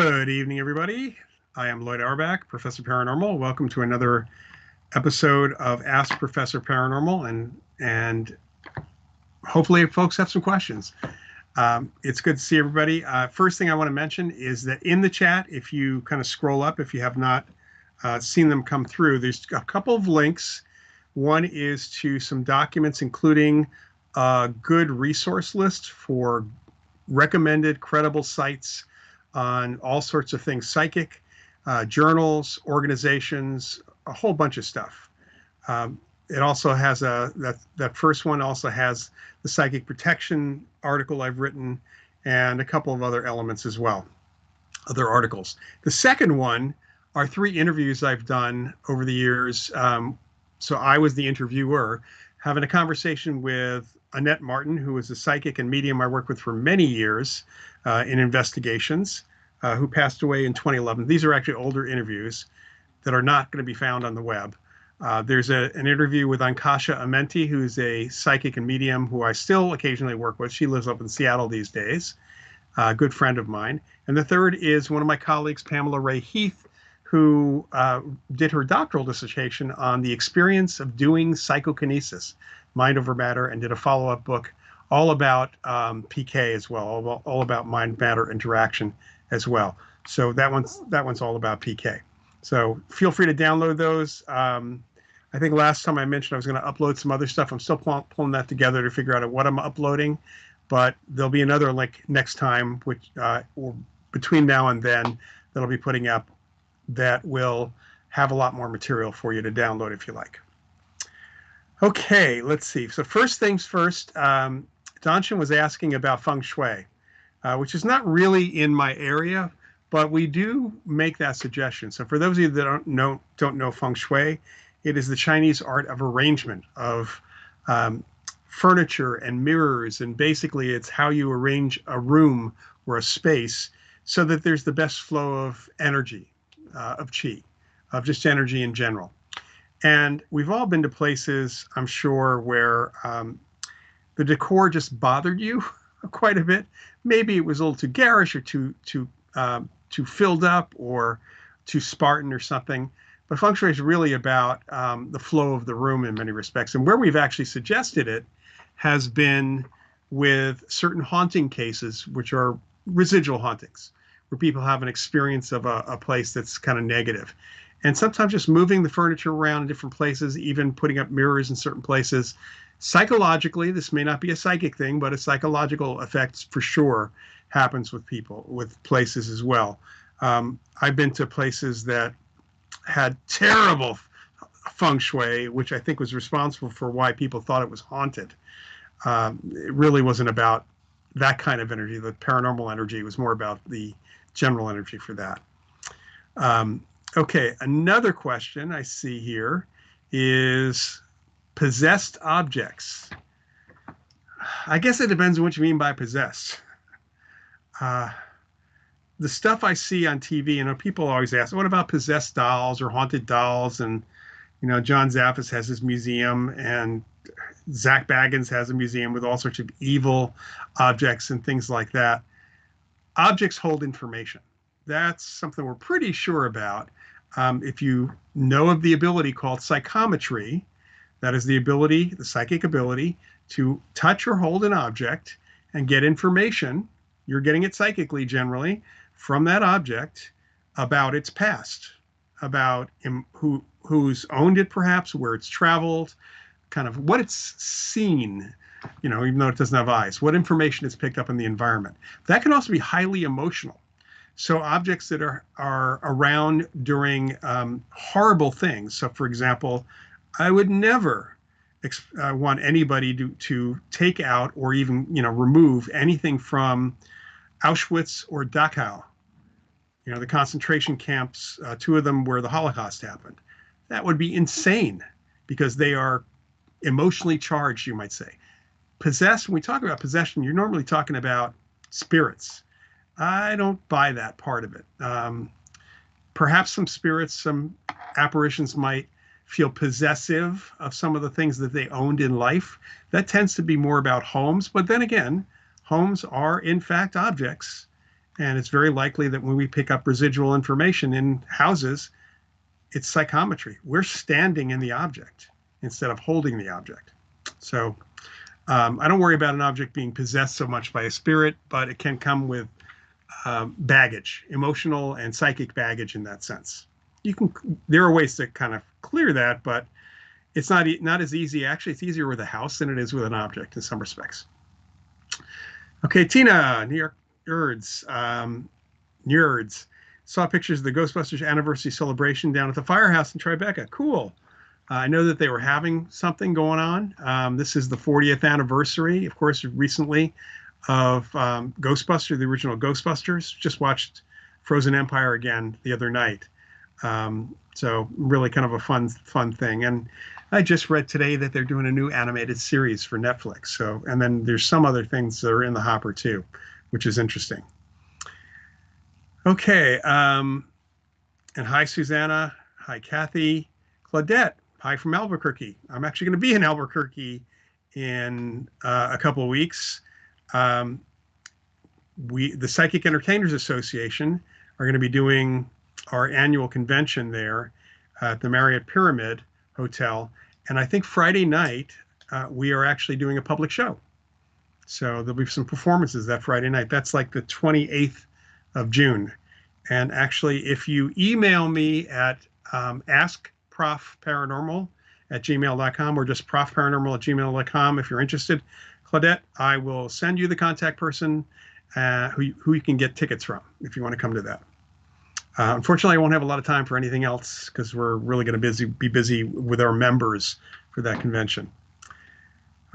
Good evening, everybody. I am Lloyd Auerbach, Professor Paranormal. Welcome to another episode of Ask Professor Paranormal, and hopefully, folks have some questions. It's good to see everybody. First thing I want to mention is that in the chat, if you kind of scroll up, if you have not seen them come through, there's a couple of links. One is to some documents, including a good resource list for recommended credible sites on all sorts of things, psychic, journals, organizations, a whole bunch of stuff. It also has that first one also has the psychic protection article I've written and a couple of other elements as well, other articles. The second one are 3 interviews I've done over the years. So I was the interviewer, having a conversation with Annette Martin, who was a psychic and medium I worked with for many years in investigations, who passed away in 2011. These are actually older interviews that are not going to be found on the web. There's an interview with Ankasha Amenti, who's a psychic and medium who I still occasionally work with. She lives up in Seattle these days, a good friend of mine. And the third is one of my colleagues, Pamela Ray Heath, who did her doctoral dissertation on the experience of doing psychokinesis, mind over matter, and did a follow-up book all about PK as well, all about mind-matter interaction as well. So that one's all about PK. So feel free to download those. I think last time I mentioned I was going to upload some other stuff. I'm still pulling that together to figure out what I'm uploading, but there'll be another link next time, which or between now and then, that I'll be putting up that will have a lot more material for you to download if you like. Okay, let's see. So first things first, Danshan was asking about feng shui, which is not really in my area, but we do make that suggestion. So for those of you that don't know feng shui, it is the Chinese art of arrangement of furniture and mirrors, and basically it's how you arrange a room or a space so that there's the best flow of energy, of qi, of just energy in general. And we've all been to places, I'm sure, where the decor just bothered you quite a bit. Maybe it was a little too garish or too filled up or too Spartan or something. But feng shui is really about the flow of the room in many respects. And where we've actually suggested it has been with certain haunting cases, which are residual hauntings, where people have an experience of a place that's kind of negative. And sometimes just moving the furniture around in different places, even putting up mirrors in certain places, psychologically, this may not be a psychic thing, but a psychological effect for sure happens with people, with places as well. I've been to places that had terrible feng shui, which I think was responsible for why people thought it was haunted. It really wasn't about that kind of energy, the paranormal energy. It was more about the general energy for that. Okay, another question I see here is possessed objects. I guess it depends on what you mean by possessed. The stuff I see on TV, people always ask, what about possessed dolls or haunted dolls? And, John Zaffis has his museum, and Zach Baggins has a museum with all sorts of evil objects and things like that. Objects hold information. That's something we're pretty sure about. If you know of the ability called psychometry, that is the psychic ability to touch or hold an object and get information, you're getting it psychically generally, from that object about its past, about who's owned it perhaps, where it's traveled, kind of what it's seen, even though it doesn't have eyes, what information it's picked up in the environment. That can also be highly emotional. So objects that are around during horrible things. So for example, I would never want anybody to take out or even, remove anything from Auschwitz or Dachau, the concentration camps, 2 of them where the Holocaust happened. That would be insane because they are emotionally charged, you might say. Possessed, when we talk about possession, you're normally talking about spirits. I don't buy that part of it. Perhaps some spirits, some apparitions might feel possessive of some of the things that they owned in life. That tends to be more about homes. But then again, homes are in fact objects. And it's very likely that when we pick up residual information in houses, it's psychometry. We're standing in the object instead of holding the object. So I don't worry about an object being possessed so much by a spirit, but it can come with baggage, emotional and psychic baggage in that sense. There are ways to kind of clear that, but it's not as easy. Actually, it's easier with a house than it is with an object in some respects. Okay, Tina, New York nerds. Nerds. Saw pictures of the Ghostbusters anniversary celebration down at the Firehouse in Tribeca. Cool. I know that they were having something going on. This is the 40th anniversary, of course, recently of Ghostbusters, the original Ghostbusters. Just watched Frozen Empire again the other night. So really kind of a fun thing. And I just read today that they're doing a new animated series for Netflix. So, and then there's some other things that are in the hopper too, which is interesting. Okay. And hi, Susanna. Hi, Kathy. Claudette. Hi from Albuquerque. I'm actually going to be in Albuquerque in a couple of weeks. The Psychic Entertainers Association are going to be doing our annual convention there at the Marriott Pyramid Hotel. And I think Friday night, we are actually doing a public show. So there'll be some performances that Friday night. That's like the 28th of June. And actually, if you email me at askprofparanormal@gmail.com or just profparanormal@gmail.com if you're interested, Claudette, I will send you the contact person who you can get tickets from if you want to come to that. Unfortunately, I won't have a lot of time for anything else because we're really going to be busy with our members for that convention.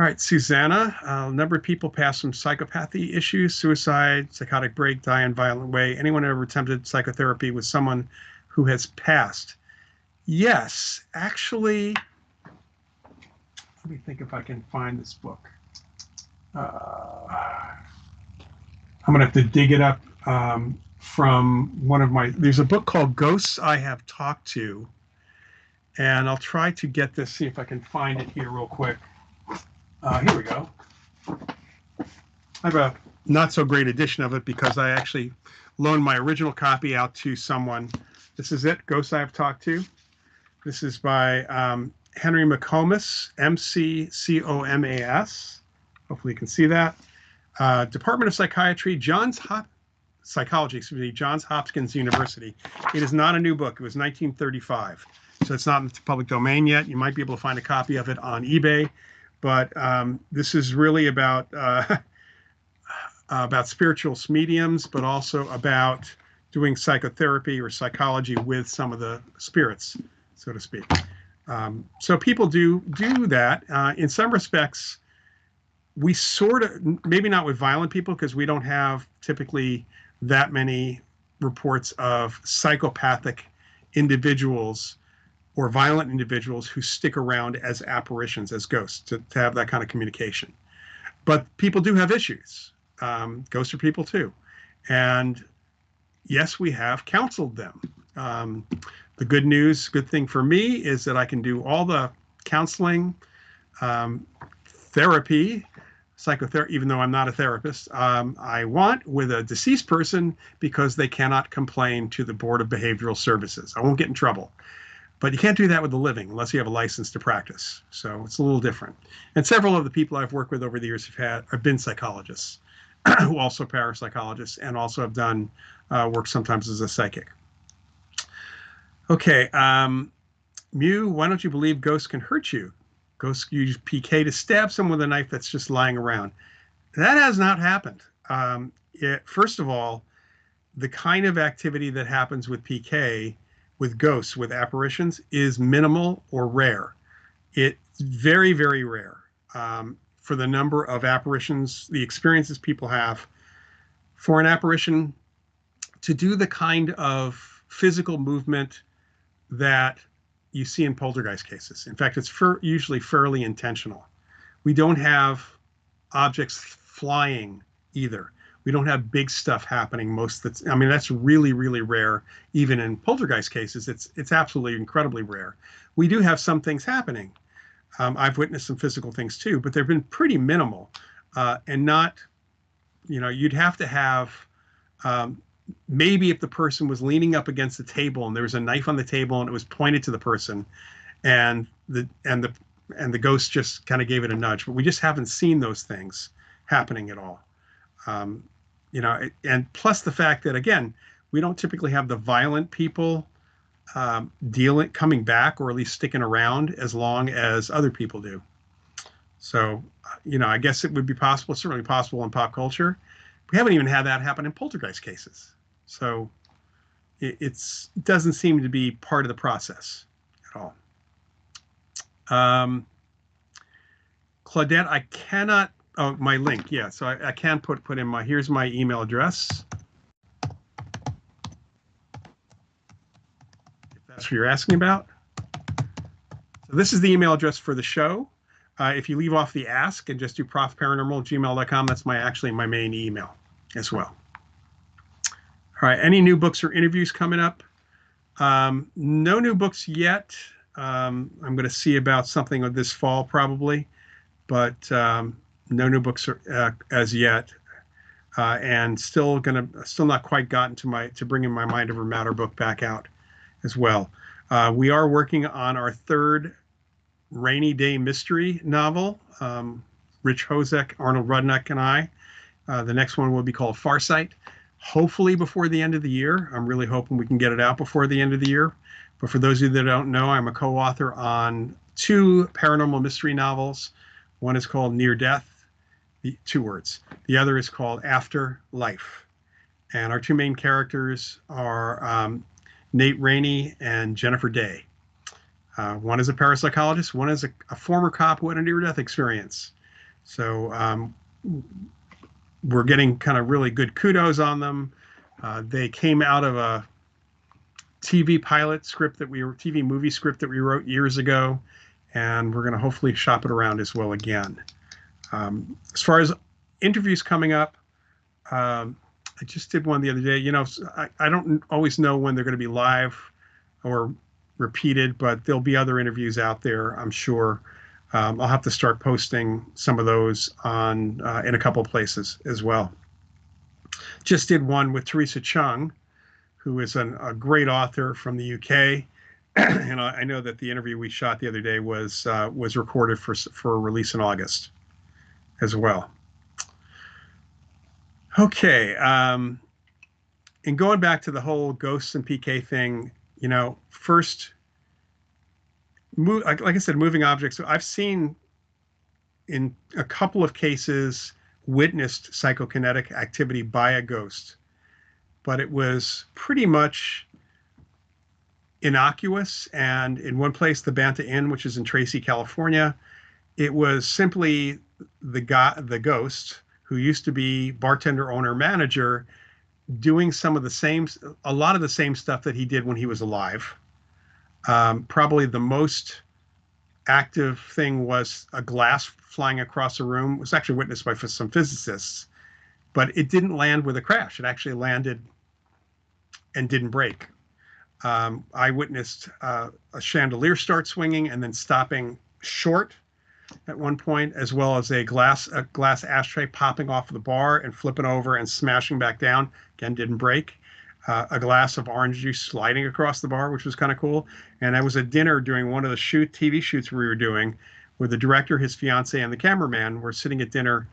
All right, Susanna, a number of people pass some psychopathy issues, suicide, psychotic break, die in violent way. Anyone ever attempted psychotherapy with someone who has passed? Yes, actually, let me think if I can find this book. I'm going to have to dig it up from one of there's a book called Ghosts I Have Talked to, and I'll try to get this, see if I can find it here real quick. Here we go. I have a not so great edition of it because I actually loaned my original copy out to someone. This is it, Ghosts I Have Talked to. This is by Henry McComas, McComas. Hopefully you can see that. Department of Psychiatry, Johns Hopkins University. It is not a new book. It was 1935. So it's not in the public domain yet. You might be able to find a copy of it on eBay. But this is really about spiritual mediums, but also about doing psychotherapy or psychology with some of the spirits, so to speak. So people do that. In some respects, we sort of, maybe not with violent people, because we don't have typically that many reports of psychopathic individuals or violent individuals who stick around as apparitions, as ghosts, to have that kind of communication. But people do have issues. Ghosts are people too. And yes, we have counseled them. The good thing for me is that I can do all the counseling, therapy, psychotherapy, even though I'm not a therapist, I want with a deceased person because they cannot complain to the Board of Behavioral Services. I won't get in trouble. But you can't do that with the living unless you have a license to practice. So it's a little different. And several of the people I've worked with over the years have been psychologists, who also parapsychologists, and also have done work sometimes as a psychic. Okay, Mew, why don't you believe ghosts can hurt you? Ghosts use PK to stab someone with a knife that's just lying around. That has not happened. First of all, the kind of activity that happens with PK, with ghosts, with apparitions, is minimal or rare. It's very, very rare for the number of apparitions, the experiences people have. For an apparition to do the kind of physical movement that you see in poltergeist cases. In fact, it's usually fairly intentional. We don't have objects flying either. We don't have big stuff happening that's really, really rare. Even in poltergeist cases, it's absolutely incredibly rare. We do have some things happening. I've witnessed some physical things too, but they've been pretty minimal and not, you'd have to have Um, Maybe if the person was leaning up against the table and there was a knife on the table and it was pointed to the person, and the ghost just kind of gave it a nudge. But we just haven't seen those things happening at all. Um, and plus the fact that, again, we don't typically have the violent people dealing coming back, or at least sticking around as long as other people do. So, I guess it would be possible, certainly possible in pop culture. We haven't even had that happen in poltergeist cases. So it doesn't seem to be part of the process at all. Claudette, I cannot. Oh, my link. Yeah, so I can put in my. Here's my email address. If that's what you're asking about. So this is the email address for the show. If you leave off the ask and just do profparanormal@gmail.com, that's actually my main email as well. All right. Any new books or interviews coming up? No new books yet. I'm going to see about something this fall probably, but no new books as yet. And still not quite gotten to bringing my Mind Over Matter book back out as well. We are working on our third rainy day mystery novel. Rich Hozek, Arnold Rudnick, and I. The next one will be called Farsight. Hopefully before the end of the year. I'm really hoping we can get it out before the end of the year. But for those of you that don't know, I'm a co-author on 2 paranormal mystery novels. One is called Near Death, 2 words. The other is called After Life. And our 2 main characters are Nate Rainey and Jennifer Day. One is a parapsychologist. One is a former cop who had a near-death experience. So we're getting kind of really good kudos on them. They came out of a TV movie script that we wrote years ago, and we're going to hopefully shop it around as well again. As far as interviews coming up, I just did one the other day. I don't always know when they're going to be live or repeated, but there'll be other interviews out there, I'm sure. I'll have to start posting some of those in a couple of places as well. Just did one with Teresa Chung, who is a great author from the UK. And I know that the interview we shot the other day was recorded for release in August as well. Okay. And going back to the whole ghosts and PK thing, first, like I said, moving objects. So I've seen in a couple of cases witnessed psychokinetic activity by a ghost, but it was pretty much innocuous. And in one place, the Banta Inn, which is in Tracy, California, it was simply the ghost who used to be bartender, owner, manager, doing a lot of the same stuff that he did when he was alive. Probably the most active thing was a glass flying across a room. It was actually witnessed by some physicists, but it didn't land with a crash. It actually landed and didn't break. I witnessed a chandelier start swinging and then stopping short at one point, as well as a glass ashtray popping off the bar and flipping over and smashing back down. Again, didn't break. A glass of orange juice sliding across the bar, which was kind of cool. And I was at dinner during one of the TV shoots we were doing, where the director, his fiance, and the cameraman were sitting at dinner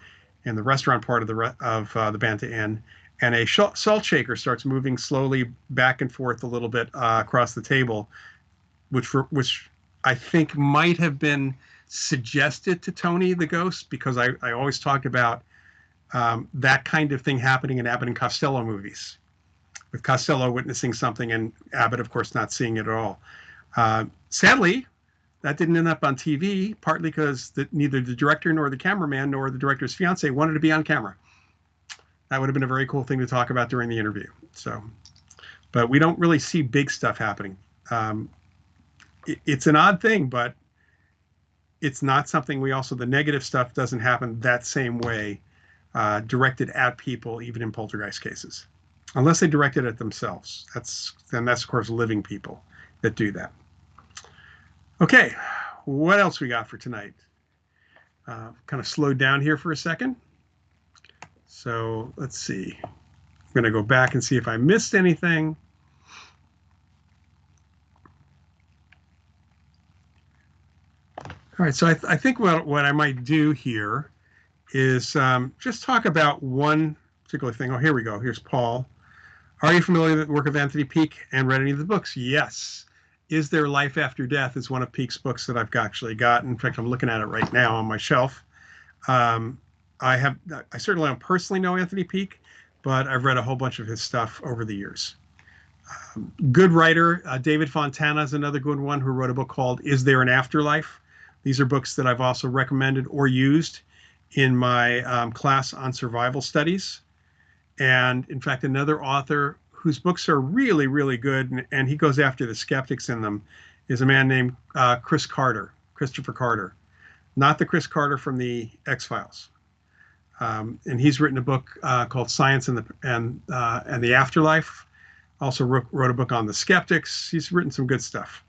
in the restaurant part of the Banta Inn, and a salt shaker starts moving slowly back and forth a little bit across the table, which I think might have been suggested to Tony the ghost, because I always talked about that kind of thing happening in Abbott and Costello movies, with Costello witnessing something and Abbott, of course, not seeing it at all. Sadly, that didn't end up on TV, partly because neither the director nor the cameraman nor the director's fiance wanted to be on camera. That would have been a very cool thing to talk about during the interview. So, but we don't really see big stuff happening. It's an odd thing, but it's not something the negative stuff doesn't happen that same way, directed at people, even in poltergeist cases, unless they direct it at themselves. That's of course living people that do that. Okay, what else we got for tonight? Kind of slowed down here for a second. So let's see. going to go back and see if I missed anything. All right, so I think what I might do here is just talk about one particular thing. Oh, here we go. Here's Paul. Are you familiar with the work of Anthony Peake and read any of the books? Yes. Is There Life After Death is one of Peake's books that I've actually got. In fact, I'm looking at it right now on my shelf. I certainly don't personally know Anthony Peake, but I've read a whole bunch of his stuff over the years. Good writer. David Fontana is another good one who wrote a book called Is There an Afterlife? These are books that I've also recommended or used in my class on survival studies. And in fact, another author whose books are really, really good, and he goes after the skeptics in them, is a man named Christopher Carter, not the Chris Carter from the X-Files. And he's written a book called Science and the Afterlife. Also wrote a book on the skeptics. He's written some good stuff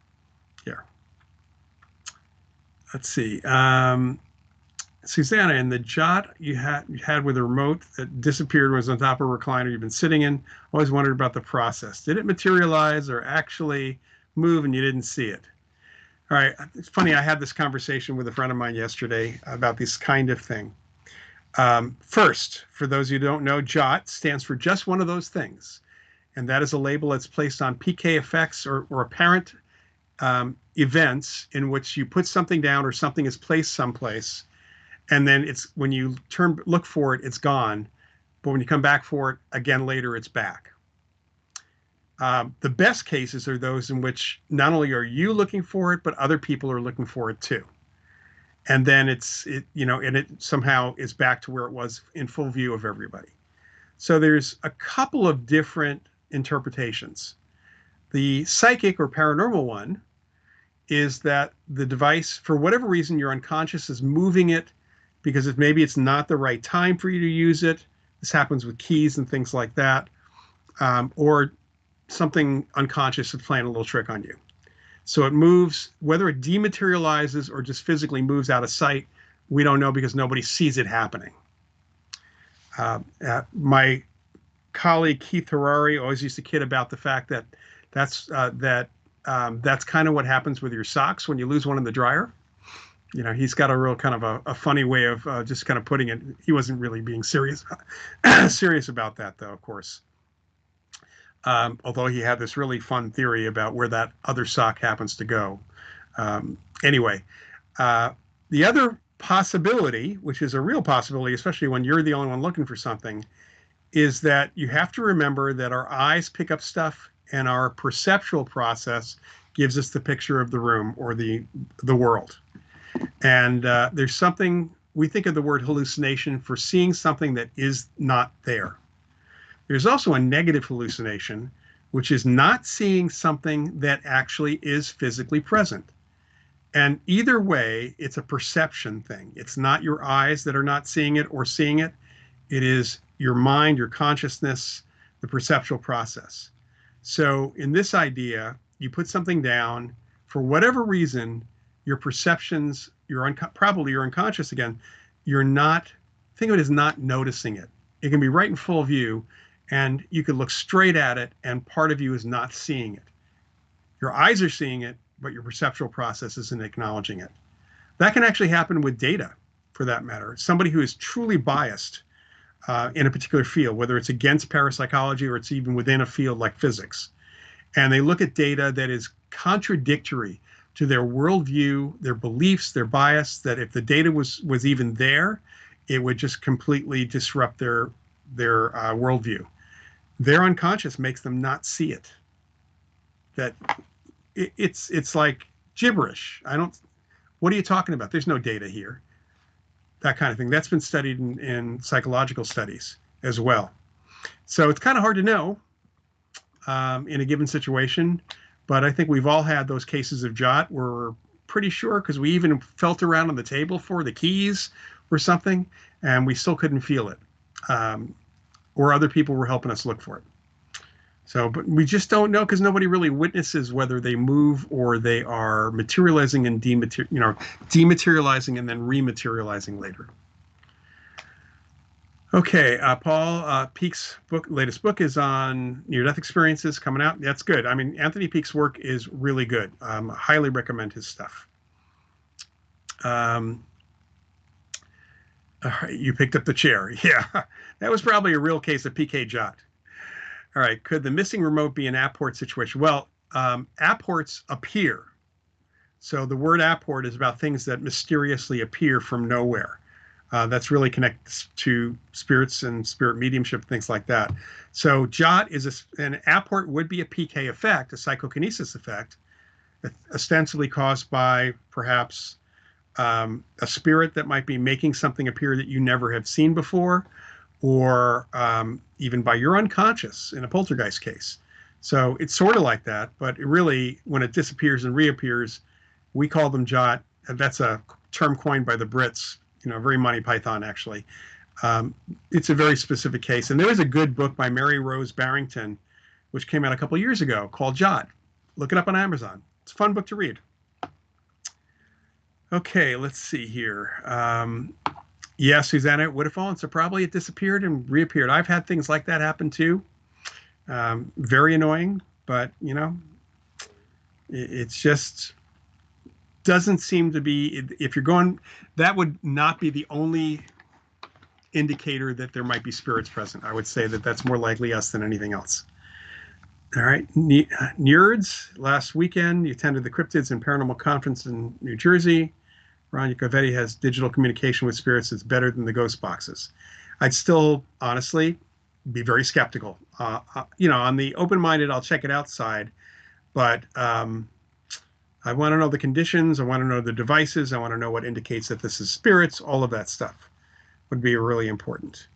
here. Let's see. Susanna, in the Jot you had with a remote that disappeared, was on top of a recliner you've been sitting in, always wondered about the process. Did it materialize or actually move and you didn't see it? All right. It's funny. I had this conversation with a friend of mine yesterday about this kind of thing. First, for those who don't know, Jot stands for just one of those things. And that is a label that's placed on PK effects or apparent events in which you put something down or something is placed someplace. And then it's when you look for it, it's gone. But when you come back for it again later, it's back. The best cases are those in which not only are you looking for it, but other people are looking for it too. And then it somehow is back to where it was in full view of everybody. So there's a couple of different interpretations. The psychic or paranormal one is that the device, for whatever reason, your unconscious is moving it because maybe it's not the right time for you to use it. This happens with keys and things like that. Or something unconscious is playing a little trick on you. So it moves, whether it dematerializes or just physically moves out of sight, we don't know because nobody sees it happening. My colleague Keith Harari always used to kid about the fact that that's kind of what happens with your socks when you lose one in the dryer. You know, he's got a real kind of a funny way of just kind of putting it. He wasn't really being serious about that, though, of course. Although he had this really fun theory about where that other sock happens to go. Anyway, the other possibility, which is a real possibility, especially when you're the only one looking for something, is that you have to remember that our eyes pick up stuff and our perceptual process gives us the picture of the room or the world. And there's something, we think of the word hallucination for seeing something that is not there. There's also a negative hallucination, which is not seeing something that actually is physically present. And either way, it's a perception thing. It's not your eyes that are not seeing it or seeing it. It is your mind, your consciousness, the perceptual process. So in this idea, you put something down, for whatever reason, your perceptions, probably your unconscious again, think of it as not noticing it. It can be right in full view, and you could look straight at it, and part of you is not seeing it. Your eyes are seeing it, but your perceptual process isn't acknowledging it. That can actually happen with data, for that matter. Somebody who is truly biased in a particular field, whether it's against parapsychology or it's even within a field like physics, and they look at data that is contradictory to their worldview, their beliefs, their bias, that if the data was even there, it would just completely disrupt their worldview. Their unconscious makes them not see it. That it's like gibberish. What are you talking about? There's no data here. That kind of thing. That's been studied in psychological studies as well. So it's kind of hard to know in a given situation, but I think we've all had those cases of Jot where we're pretty sure, because we even felt around on the table for the keys or something, and we still couldn't feel it. Or other people were helping us look for it. So, but we just don't know because nobody really witnesses whether they move or they are materializing and dematerializing and then rematerializing later. Okay, Paul Peake's latest book is on near-death experiences coming out. That's good. I mean, Anthony Peake's work is really good. I highly recommend his stuff. Um, all right, you picked up the chair. Yeah, that was probably a real case of PK Jot. All right, could the missing remote be an apport situation? Well, apports appear. So the word apport is about things that mysteriously appear from nowhere. That's really connected to spirits and spirit mediumship, things like that. So Jot is an apport would be a PK effect, a psychokinesis effect, ostensibly caused by perhaps a spirit that might be making something appear that you never have seen before, or even by your unconscious in a poltergeist case. So it's sort of like that, but it really, when it disappears and reappears, we call them Jot. That's a term coined by the Brits, very Monty Python, actually. It's a very specific case. And there is a good book by Mary Rose Barrington, which came out a couple of years ago, called Jot. Look it up on Amazon. It's a fun book to read. Okay, let's see here. Yeah, Susanna, it would have fallen, so probably it disappeared and reappeared. I've had things like that happen too. Very annoying, but, it's just doesn't seem to be, if you're going, that would not be the only indicator that there might be spirits present. I would say that that's more likely us than anything else. All right, nerds, last weekend you attended the Cryptids and Paranormal Conference in New Jersey. Ron Yacovetti has digital communication with spirits that's better than the ghost boxes. I'd still, honestly, be very skeptical. On the open-minded, I'll check it outside, but I want to know the conditions. I want to know the devices. I want to know what indicates that this is spirits. All of that stuff would be really important.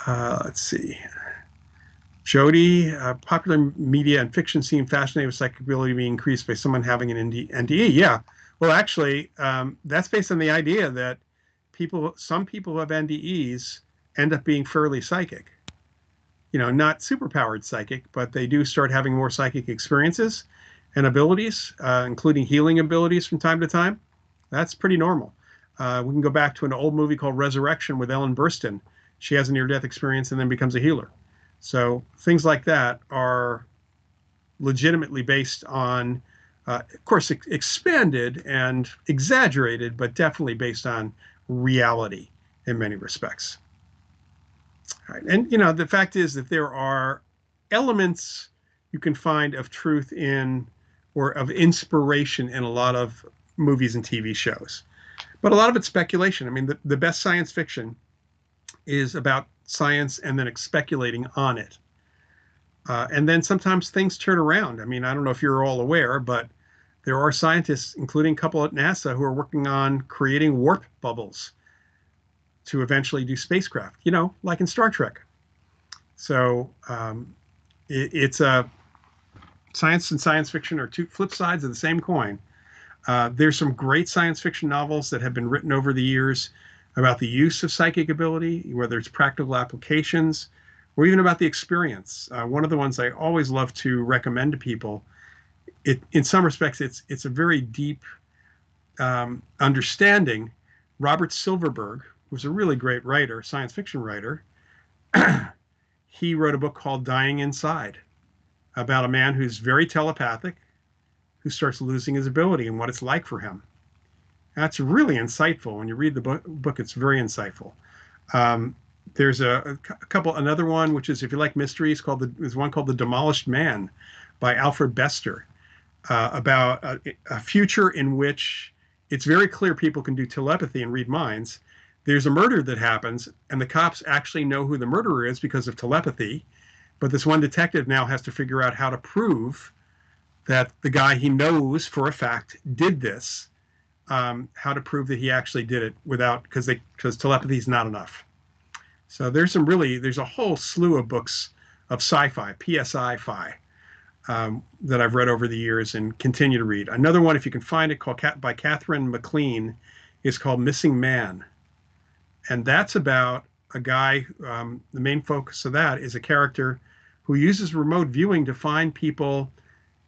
Let's see. Jody, popular media and fiction seem fascinated with psychic ability being increased by someone having an NDE. Yeah. Well, actually, that's based on the idea that some people who have NDEs end up being fairly psychic. Not superpowered psychic, but they do start having more psychic experiences and abilities, including healing abilities from time to time. That's pretty normal. We can go back to an old movie called Resurrection with Ellen Burstyn. She has a near-death experience and then becomes a healer. So things like that are legitimately based on, of course, expanded and exaggerated, but definitely based on reality in many respects. All right. And, the fact is that there are elements you can find of truth in, or of inspiration in, a lot of movies and TV shows. But a lot of it's speculation. I mean, the best science fiction is about science and then speculating on it. And then sometimes things turn around. I mean, I don't know if you're all aware, but there are scientists, including a couple at NASA, who are working on creating warp bubbles to eventually do spacecraft, like in Star Trek. So it's a science and science fiction are two flip sides of the same coin. There's some great science fiction novels that have been written over the years about the use of psychic ability, whether it's practical applications or even about the experience. One of the ones I always love to recommend to people, in some respects, it's a very deep understanding. Robert Silverberg was a really great writer, science fiction writer. He wrote a book called Dying Inside, about a man who's very telepathic, who starts losing his ability and what it's like for him. That's really insightful. When you read the book, it's very insightful. There's another one, which is, if you like mysteries, there's one called The Demolished Man by Alfred Bester, about a future in which it's very clear people can do telepathy and read minds. There's a murder that happens, and the cops actually know who the murderer is because of telepathy. But this one detective now has to figure out how to prove that the guy he knows for a fact did this, how to prove that he actually did it because telepathy is not enough. So there's a whole slew of books of sci-fi, PSI-fi, that I've read over the years and continue to read. Another one, if you can find it, by Catherine McLean, is called Missing Man. And that's about a guy, the main focus of that is a character who uses remote viewing to find people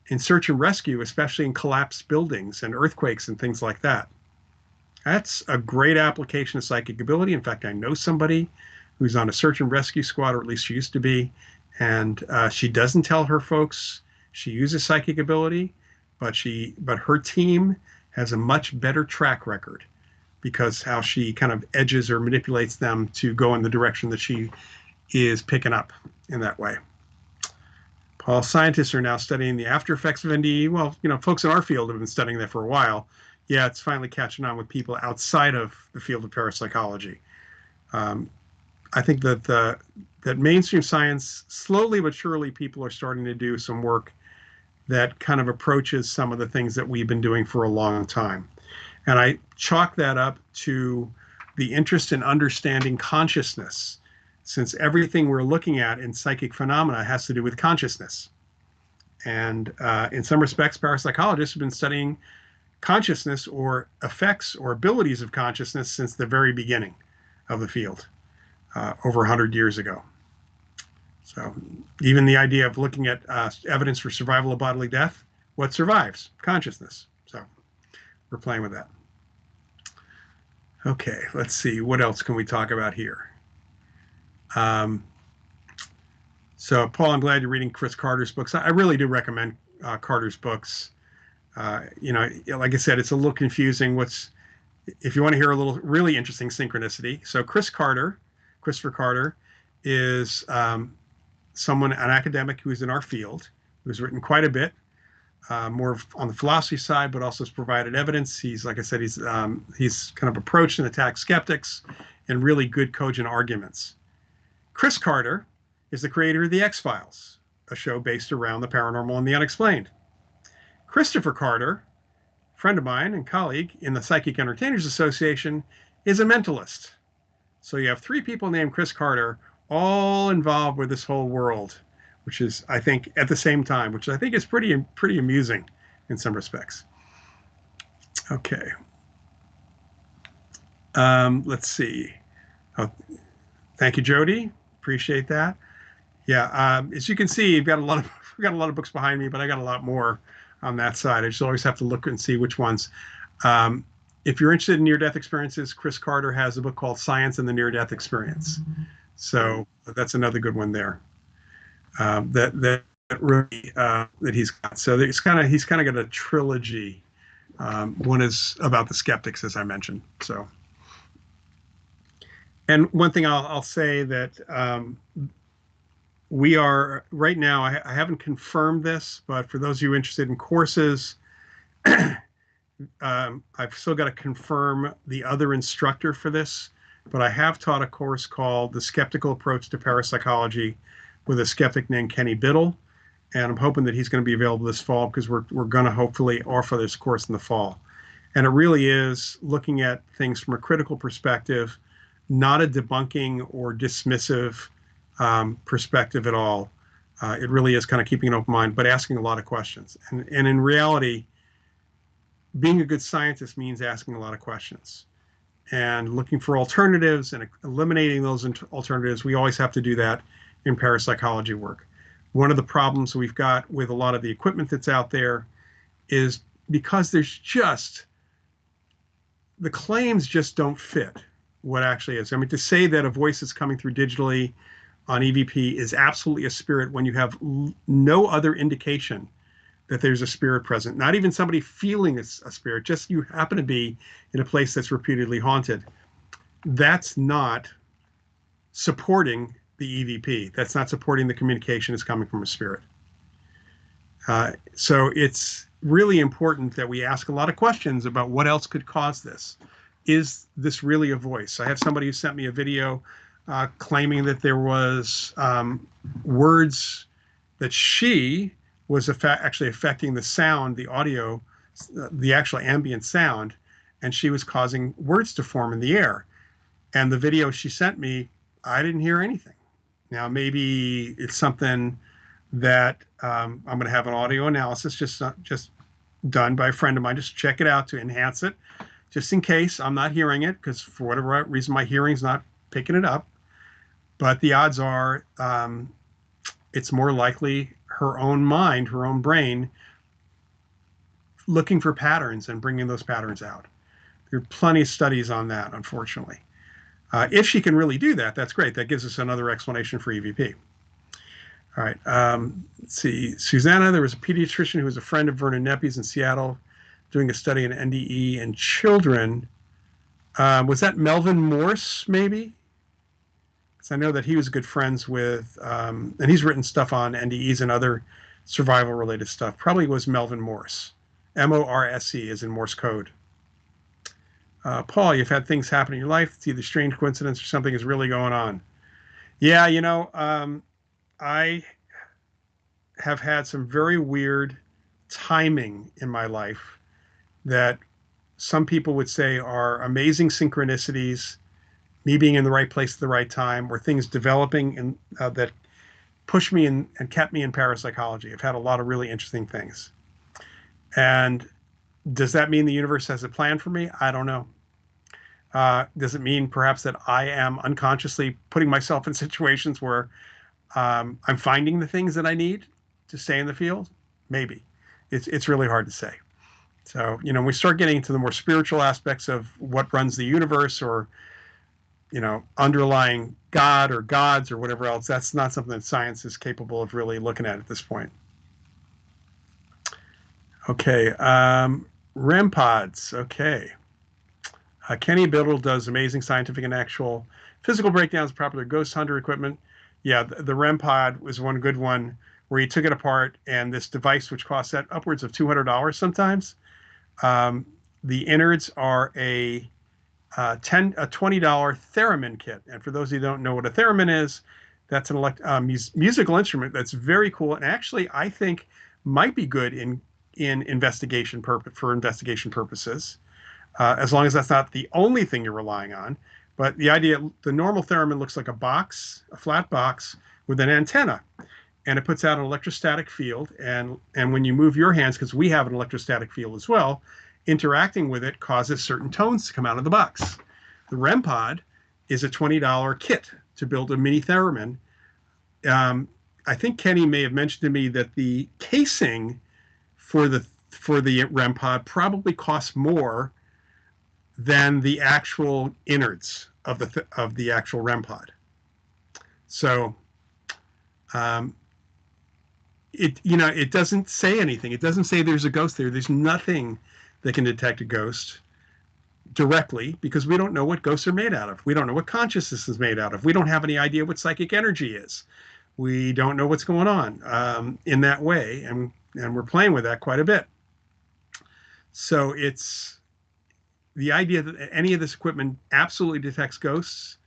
in search and rescue, especially in collapsed buildings and earthquakes and things like that. That's a great application of psychic ability. In fact, I know somebody who's on a search and rescue squad, or at least she used to be. And she doesn't tell her folks she uses psychic ability, but her team has a much better track record because how she kind of edges or manipulates them to go in the direction that she is picking up in that way. Paul, scientists are now studying the after effects of NDE. Well, folks in our field have been studying that for a while. Yeah, it's finally catching on with people outside of the field of parapsychology. I think that mainstream science, slowly but surely, people are starting to do some work that kind of approaches some of the things that we've been doing for a long time. And I chalk that up to the interest in understanding consciousness, since everything we're looking at in psychic phenomena has to do with consciousness. And in some respects, parapsychologists have been studying consciousness or effects or abilities of consciousness since the very beginning of the field, over 100 years ago. So even the idea of looking at evidence for survival of bodily death, what survives? Consciousness. So we're playing with that. Okay, let's see. What else can we talk about here? So Paul, I'm glad you're reading Chris Carter's books. I really do recommend Carter's books. Like I said, it's a little confusing. If you want to hear a little really interesting synchronicity. So Christopher Carter is an academic who's in our field, who's written quite a bit, more on the philosophy side, but also has provided evidence. He's, like I said, he's kind of approached and attacked skeptics and really good cogent arguments. Chris Carter is the creator of The X-Files, a show based around the paranormal and the unexplained. Christopher Carter, friend of mine and colleague in the Psychic Entertainers Association, is a mentalist. So you have three people named Chris Carter, all involved with this whole world, which is, I think, at the same time, which I think is pretty amusing in some respects. Okay. Let's see. Oh, thank you, Jody. Appreciate that. Yeah, as you can see, we've got a lot of books behind me, but I got a lot more on that side. I just always have to look and see which ones. If you're interested in near-death experiences, Chris Carter has a book called Science and the Near-Death Experience. So that's another good one there. That he's got. So he's kind of got a trilogy. One is about the skeptics, as I mentioned. So, and one thing I'll say that we are right now. I haven't confirmed this, but for those of you interested in courses, I've still got to confirm the other instructor for this. But I have taught a course called The Skeptical Approach to Parapsychology with a skeptic named Kenny Biddle. And I'm hoping that he's going to be available this fall because we're going to hopefully offer this course in the fall. And it really is looking at things from a critical perspective, not a debunking or dismissive perspective at all. It really is kind of keeping an open mind, but asking a lot of questions. And in reality, being a good scientist means asking a lot of questions and looking for alternatives and eliminating those alternatives. We always have to do that in parapsychology work. One of the problems we've got with a lot of the equipment that's out there is because the claims just don't fit what actually is. I mean, to say that a voice that's coming through digitally on EVP is absolutely a spirit when you have no other indication that there's a spirit present, not even somebody feeling a spirit, just you happen to be in a place that's reputedly haunted, that's not supporting the EVP. That's not supporting the communication that's coming from a spirit. So it's really important that we ask a lot of questions about what else could cause this. Is this really a voice? I have somebody who sent me a video claiming that there was words that she was actually affecting the sound, the audio, the actual ambient sound, and she was causing words to form in the air. And the video she sent me, I didn't hear anything. Now, maybe it's something that I'm going to have an audio analysis just done by a friend of mine, just check it out to enhance it, just in case I'm not hearing it, because for whatever reason my hearing's not picking it up. But the odds are it's more likely her own mind, her own brain, looking for patterns and bringing those patterns out. There are plenty of studies on that, unfortunately. If she can really do that, that's great. That gives us another explanation for EVP. All right. Let's see. Susanna, there was a pediatrician who was a friend of Vernon Neppi's in Seattle doing a study in NDE and children. Was that Melvin Morse, maybe? Because I know that he was good friends with, and he's written stuff on NDEs and other survival-related stuff. Probably was Melvin Morse. Morse is in Morse code. Paul, you've had things happen in your life. It's either strange coincidence or something is really going on. Yeah, I have had some very weird timing in my life that some people would say are amazing synchronicities, me being in the right place at the right time, or things developing and that pushed me in and kept me in parapsychology. I've had a lot of really interesting things. And does that mean the universe has a plan for me? I don't know. Does it mean perhaps that I am unconsciously putting myself in situations where I'm finding the things that I need to stay in the field? Maybe. It's really hard to say. So, when we start getting into the more spiritual aspects of what runs the universe, or, underlying God or gods or whatever else, that's not something that science is capable of really looking at this point. Okay. REM pods. Okay. Kenny Biddle does amazing scientific and actual physical breakdowns of popular ghost hunter equipment. Yeah, the REM pod was one good one where he took it apart, and this device, which costs upwards of $200 sometimes, the innards are a $20 theremin kit. And for those of you who don't know what a theremin is, that's an musical instrument that's very cool, and actually I think might be good in investigation for investigation purposes. As long as that's not the only thing you're relying on. But the normal theremin looks like a flat box with an antenna, and it puts out an electrostatic field. And when you move your hands, because we have an electrostatic field as well, interacting with it causes certain tones to come out of the box. The REM pod is a $20 kit to build a mini theremin. I think Kenny may have mentioned to me that the casing for the REM pod probably costs more than the actual innards of the actual REM pod. So, it doesn't say anything. It doesn't say there's a ghost there. There's nothing that can detect a ghost directly, because we don't know what ghosts are made out of. We don't know what consciousness is made out of. We don't have any idea what psychic energy is. We don't know what's going on in that way, and we're playing with that quite a bit. So it's the idea that any of this equipment absolutely detects ghosts,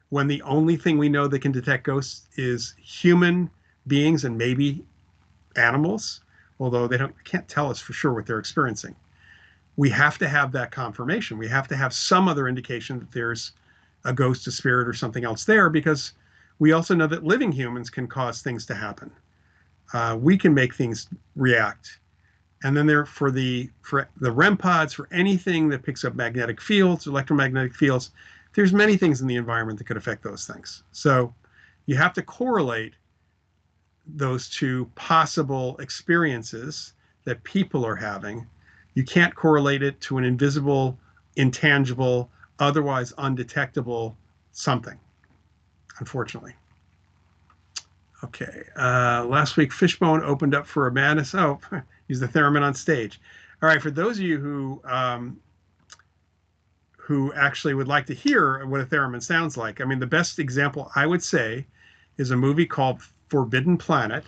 when the only thing we know that can detect ghosts is human beings and maybe animals, although they can't tell us for sure what they're experiencing. We have to have that confirmation. We have to have some other indication that there's a ghost, a spirit, or something else there, because we also know that living humans can cause things to happen. We can make things react. And then for the REM pods, for anything that picks up magnetic fields, electromagnetic fields, there's many things in the environment that could affect those things. So you have to correlate those two possible experiences that people are having. You can't correlate it to an invisible, intangible, otherwise undetectable something, unfortunately. Okay. Last week, Fishbone opened up for a madness. Oh, he's the theremin on stage. All right. For those of you who actually would like to hear what a theremin sounds like, I mean, the best example I would say is a movie called Forbidden Planet.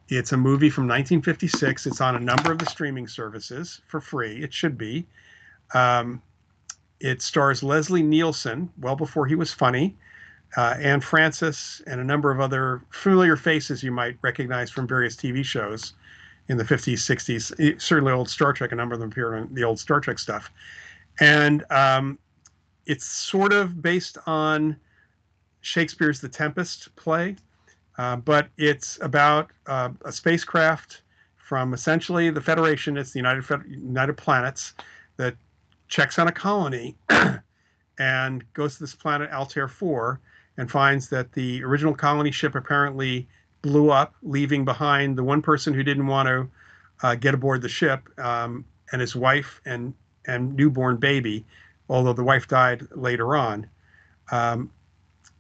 It's a movie from 1956. It's on a number of the streaming services for free. It should be. It stars Leslie Nielsen, well before he was funny, Anne Francis, and a number of other familiar faces you might recognize from various TV shows in the 50s, 60s, certainly old Star Trek. A number of them appeared on the old Star Trek stuff. And it's sort of based on Shakespeare's The Tempest play, but it's about a spacecraft from essentially the Federation. It's the United Planets that checks on a colony and goes to this planet Altair 4 and finds that the original colony ship apparently blew up, leaving behind the one person who didn't want to get aboard the ship, and his wife and newborn baby, although the wife died later on. Um,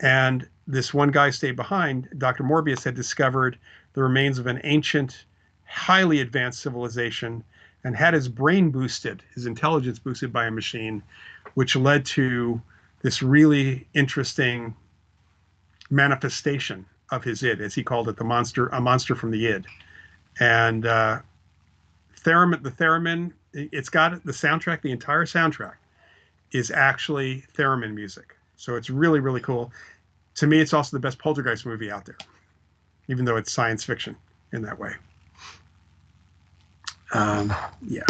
and this one guy stayed behind. Dr. Morbius had discovered the remains of an ancient, highly advanced civilization and had his brain boosted, his intelligence boosted by a machine, which led to this really interesting manifestation of his id, as he called it, a monster from the id. And the theremin, it's got the soundtrack, the entire soundtrack is actually theremin music. So it's really, really cool. To me, it's also the best poltergeist movie out there, even though it's science fiction in that way. Yeah.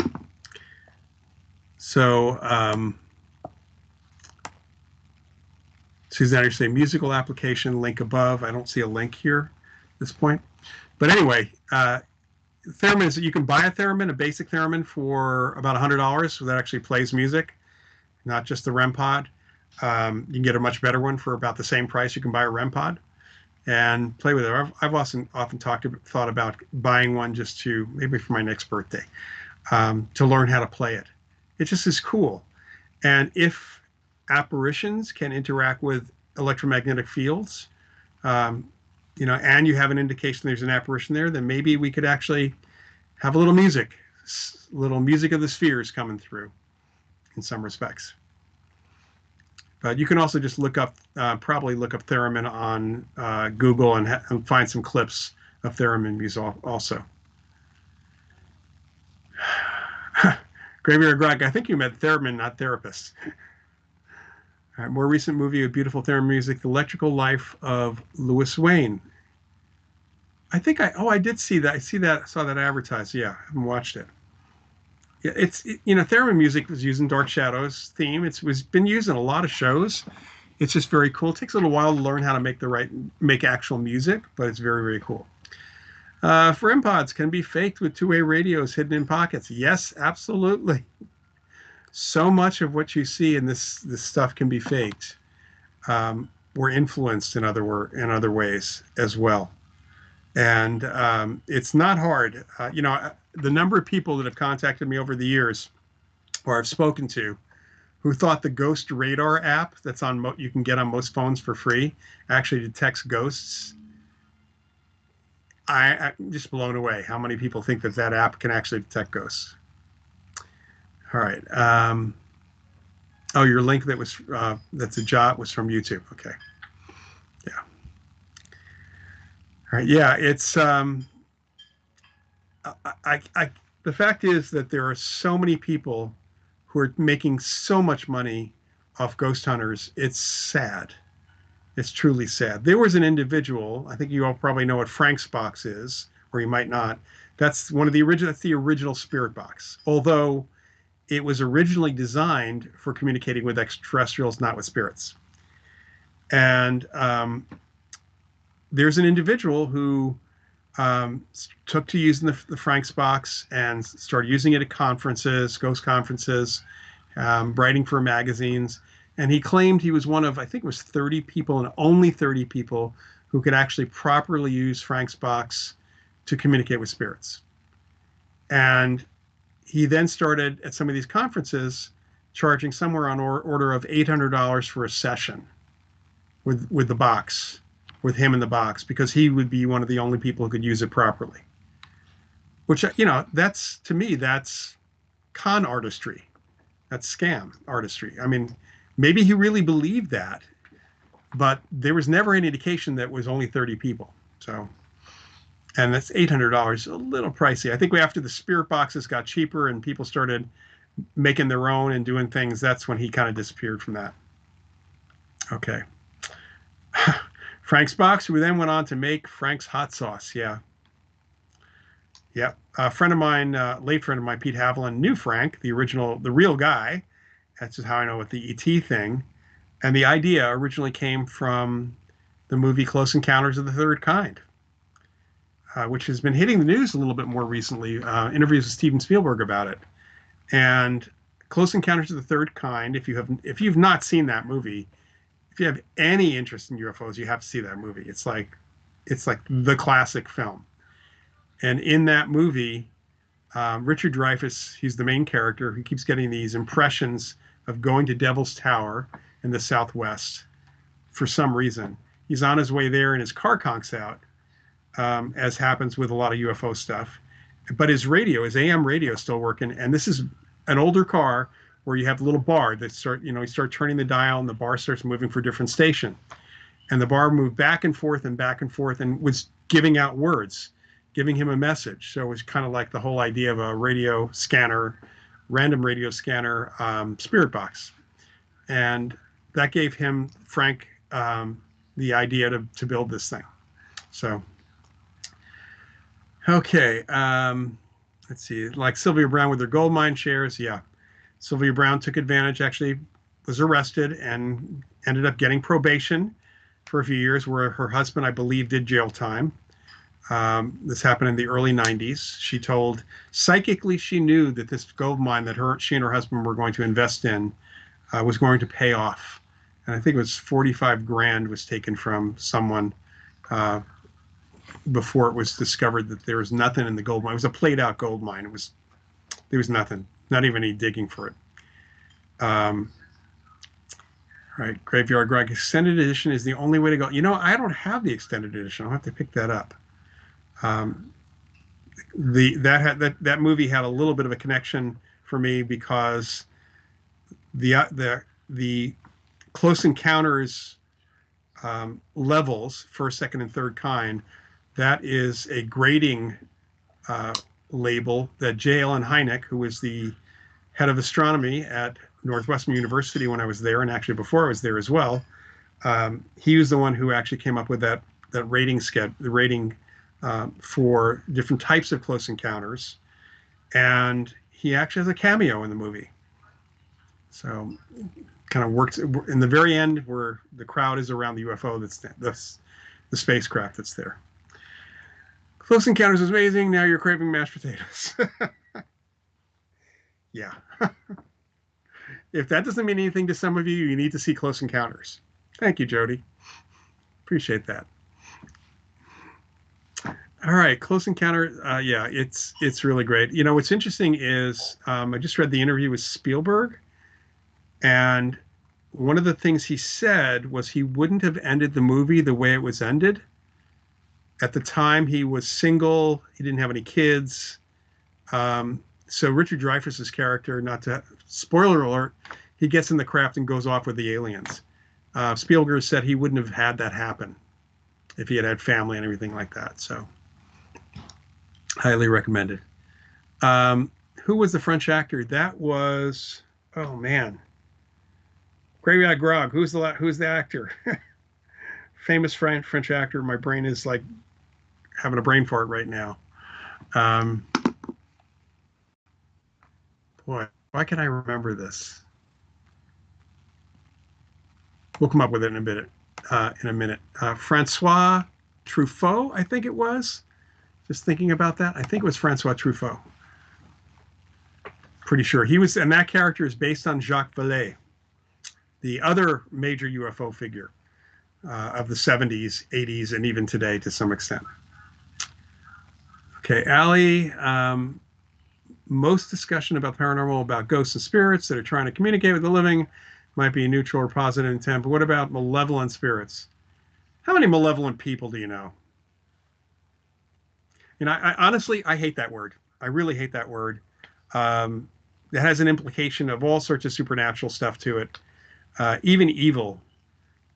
So, Suzanne, you're saying musical application, link above. I don't see a link here at this point. But anyway, theremin is, you can buy a theremin, a basic theremin, for about $100 that actually plays music, not just the REM pod. You can get a much better one for about the same price. You can buy a REM pod and play with it. I've often thought about buying one just to, maybe for my next birthday, to learn how to play it. It just is cool. And if apparitions can interact with electromagnetic fields, and you have an indication there's an apparition there, then maybe we could actually have a little music of the spheres coming through in some respects. But you can also just probably look up theremin on Google and find some clips of theremin music also. Graveyard Greg, I think you meant theremin, not therapist. All right, more recent movie of beautiful theremin music, The Electrical Life of Louis Wayne. I did see that. Saw that advertised. Yeah, I haven't watched it. Yeah, theremin music was used in Dark Shadows theme. It was been used in a lot of shows. It's just very cool. It takes a little while to learn how to make actual music, but it's very, very cool. For MPods can be faked with two-way radios hidden in pockets. Yes, absolutely. So much of what you see in this stuff can be faked, or influenced in other ways as well. And it's not hard. The number of people that have contacted me over the years, or I've spoken to, who thought the Ghost Radar app that's you can get on most phones for free actually detects ghosts. I'm just blown away how many people think that app can actually detect ghosts. All right. Your link that's a job was from YouTube. Okay. Yeah. All right. Yeah. It's the fact is that there are so many people who are making so much money off ghost hunters. It's sad. It's truly sad. There was an individual, I think you all probably know what Frank's box is, or you might not. That's the original spirit box. Although it was originally designed for communicating with extraterrestrials, not with spirits. And there's an individual who took to using the Frank's box and started using it at conferences, ghost conferences, writing for magazines. And he claimed he was one of, I think it was 30 people, and only 30 people, who could actually properly use Frank's box to communicate with spirits. And he then started at some of these conferences charging somewhere on order of $800 for a session with the box, with him in the box, because he would be one of the only people who could use it properly. Which, that's, to me, that's con artistry. That's scam artistry. I mean, maybe he really believed that, but there was never any indication that it was only 30 people. So, and that's $800, a little pricey. I think after the spirit boxes got cheaper and people started making their own and doing things, that's when he kind of disappeared from that. Okay. Frank's box, who then went on to make Frank's hot sauce. Yeah. Yeah. A friend of mine, late friend of mine, Pete Haviland, knew Frank, the real guy. That's just how I know with the ET thing. And the idea originally came from the movie Close Encounters of the Third Kind, which has been hitting the news a little bit more recently. Interviews with Steven Spielberg about it. And Close Encounters of the Third Kind, if you've not seen that movie, if you have any interest in UFOs, you have to see that movie. It's like the classic film. And in that movie, Richard Dreyfuss, he's the main character, who keeps getting these impressions of going to Devil's Tower in the Southwest. for some reason. He's on his way there and his car conks out, as happens with a lot of UFO stuff. But his radio, his AM radio is still working. And this is an older car where you have a little bar that you start turning the dial and the bar starts moving for a different station. And the bar moved back and forth and was giving out words, giving him a message. So it was kind of like the whole idea of a radio scanner, random radio scanner, spirit box. And that gave him, Frank, the idea to build this thing. So, okay. Let's see, like Sylvia Browne with her gold mine shares. Yeah. Sylvia Browne took advantage, actually was arrested and ended up getting probation for a few years, where her husband, I believe, did jail time. This happened in the early 90s. She told, psychically, she knew that this gold mine that she and her husband were going to invest in was going to pay off. And I think it was 45 grand was taken from someone before it was discovered that there was nothing in the gold mine. It was a played out gold mine. There was nothing, not even any digging for it. Right, Graveyard Greg. Extended edition is the only way to go. I don't have the extended edition. I'll have to pick that up. That movie had a little bit of a connection for me because the Close Encounters levels, first, second, and third kind, that is a grading label that J. Allen Hynek, who was the head of astronomy at Northwestern University when I was there, and actually before I was there as well, he was the one who actually came up with that rating schedule, the rating for different types of close encounters, and he actually has a cameo in the movie. So, kind of works in the very end where the crowd is around the UFO. That's the spacecraft that's there. Close Encounters is amazing. Now you're craving mashed potatoes. Yeah. If that doesn't mean anything to some of you, you need to see Close Encounters. Thank you, Jody. Appreciate that. All right, Close Encounter. Yeah, it's really great. What's interesting is I just read the interview with Spielberg, and one of the things he said was he wouldn't have ended the movie the way it was ended. At the time, he was single. He didn't have any kids. So Richard Dreyfuss's character, not to spoiler alert, he gets in the craft and goes off with the aliens. Spielberg said he wouldn't have had that happen if he had family and everything like that. So highly recommended. Who was the French actor? That was, oh man, Graveyard Grog. Who's the actor? Famous French actor. My brain is like having a brain fart right now. Boy, why can't I remember this? We'll come up with it in a minute. Francois Truffaut, I think it was. Just thinking about that, I think it was Francois Truffaut. Pretty sure he was, and that character is based on Jacques Vallée, the other major UFO figure of the 70s, 80s, and even today to some extent. Okay, Allie. Most discussion about paranormal, about ghosts and spirits that are trying to communicate with the living, might be neutral or positive intent. But what about malevolent spirits? How many malevolent people do you know? I honestly, I hate that word. I really hate that word. It has an implication of all sorts of supernatural stuff to it. Even evil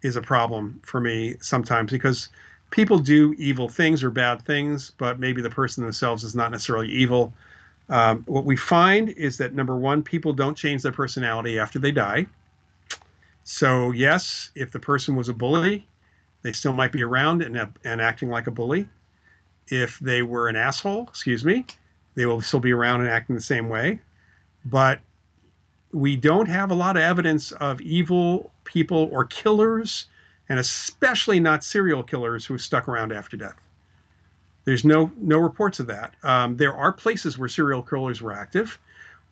is a problem for me sometimes, because people do evil things or bad things, but maybe the person themselves is not necessarily evil. What we find is that, number one, people don't change their personality after they die. So yes, if the person was a bully, they still might be around and acting like a bully. If they were an asshole, they will still be around and acting the same way. But we don't have a lot of evidence of evil people or killers, and especially not serial killers who stuck around after death. There's no reports of that. There are places where serial killers were active,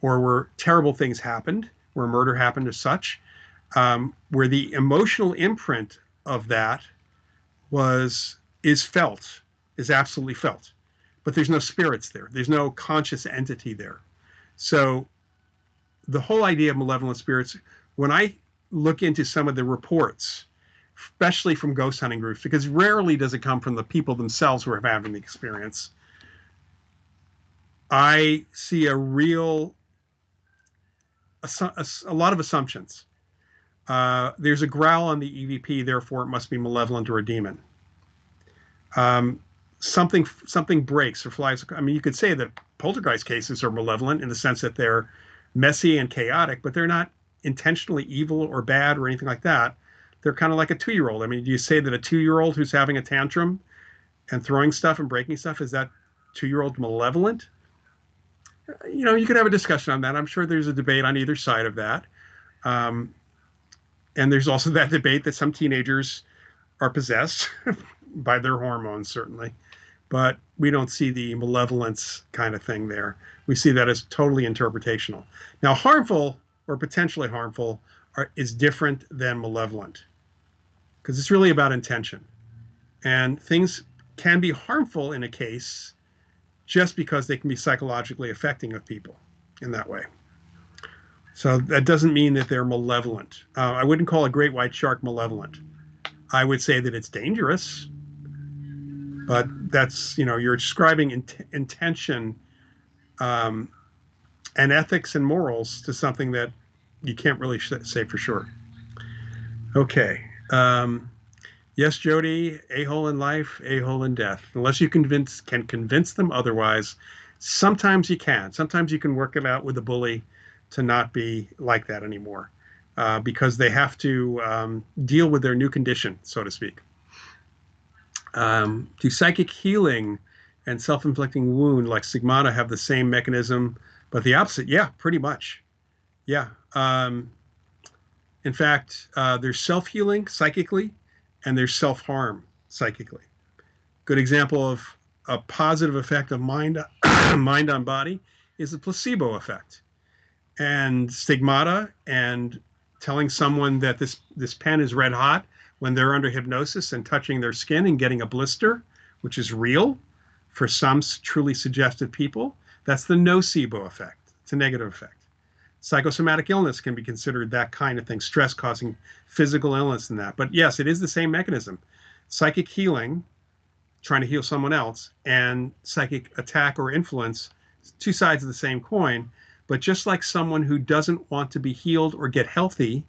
or where terrible things happened, where murder happened as such, where the emotional imprint of that is absolutely felt. But there's no spirits there. There's no conscious entity there. So the whole idea of malevolent spirits, when I look into some of the reports especially from ghost hunting groups, because rarely does it come from the people themselves who are having the experience. I see a lot of assumptions. There's a growl on the EVP, therefore it must be malevolent or a demon. Something breaks or flies. I mean, you could say that poltergeist cases are malevolent in the sense that they're messy and chaotic, but they're not intentionally evil or bad or anything like that. They're kind of like a 2-year-old. I mean, do you say that a 2-year-old who's having a tantrum and throwing stuff and breaking stuff, is that 2-year-old malevolent? You know, you could have a discussion on that. I'm sure there's a debate on either side of that. Um, and there's also that debate that some teenagers are possessed by their hormones, certainly. But we don't see the malevolence kind of thing there. We see that as totally interpretational. Now, harmful or potentially harmful is different than malevolent, because it's really about intention. And things can be harmful in a case just because they can be psychologically affecting of people in that way. So that doesn't mean that they're malevolent. I wouldn't call a great white shark malevolent. I would say that it's dangerous, but that's, you know, you're describing intention and ethics and morals to something that you can't really say for sure. Okay. Yes, Jody, a-hole in life, a-hole in death. Unless you can convince them otherwise, sometimes you can. Sometimes you can work it out with a bully to not be like that anymore, because they have to deal with their new condition, so to speak. Do psychic healing and self-inflicting wound like stigmata have the same mechanism, but the opposite? Yeah, pretty much. Yeah. In fact, there's self-healing psychically, and there's self-harm psychically. Good example of a positive effect of mind on body is the placebo effect. And stigmata and telling someone that this pen is red hot when they're under hypnosis and touching their skin and getting a blister, which is real for some truly suggestive people, that's the nocebo effect. It's a negative effect. Psychosomatic illness can be considered that kind of thing, stress causing physical illness and that. But yes, it is the same mechanism. Psychic healing, trying to heal someone else, and psychic attack or influence, two sides of the same coin. But just like someone who doesn't want to be healed or get healthy